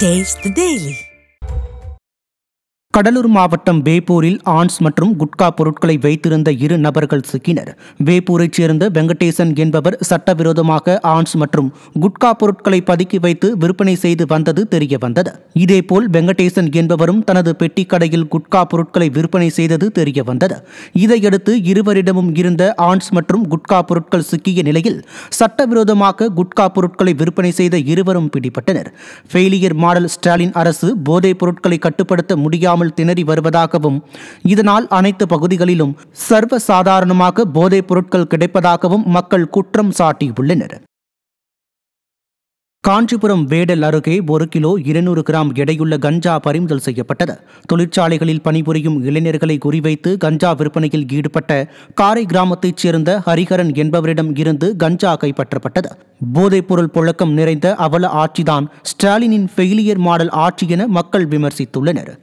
Taste the Daily. Cuddalore மாவட்டம் வேப்பூரில் ஆன்ஸ் மற்றும் குட்கா பொருட்களை வைத்திருந்த 2 நபர்கள் சிக்கினர். வேப்பூரைச் சேர்ந்த வெங்கடேசன் என்பவர் சட்டவிரோதமாக ஆன்ஸ் மற்றும் குட்கா பொருட்களை பதுக்கி வைத்து விற்பனை செய்து வந்தது தெரியவந்தது. இதேபோல் வெங்கடேசன் என்பவரும் தனது பெட்டி கடையில் குட்கா பொருட்களை விற்பனை செய்தது தெரியவந்தது. இதையடுத்து இருவரிடமும் இருந்த ஆன்ஸ் மற்றும் குட்கா பொருட்கள் சிக்கிய நிலையில் சட்டவிரோதமாக குட்கா பொருட்களை விற்பனை செய்த இருவரும் பிடிபட்டனர். ஃபெயிலியர் மாடல் ஸ்டாலின் அரசு போதைப் பொருட்களை கட்டுப்படுத்த முடியாமல் திணறி வருவதாகவும் இதனால் அனைத்து பகுதிகளிலும் சர்வசாதாரணமாக போதைப் பொருட்கள் கிடைப்பதாகவும் மக்கள் குற்றம் சாட்டியுள்ளனர். காஞ்சிபுரம் வேடல் அருகே 1 கிலோ 200 கிராம் எடையுள்ள கஞ்சா பறிமுதல் செய்யப்பட்டது. தொழிற்சாலைகளில் பணிபுரியும் இளைஞர்களை குறிவைத்து கஞ்சா விற்பனையில் ஈடுபட்ட காரை கிராமத்தைச் சேர்ந்த ஹரிஹரன் என்பவரிடம் இருந்து கஞ்சா கைப்பற்றப்பட்டது. போதைப்பொருள் புழக்கம் நிறைந்த அவல ஆட்சிதான் ஸ்டாலினின் ஃபெயிலியர் மாடல் ஆட்சி என மக்கள் விமர்சித்துள்ளனர்.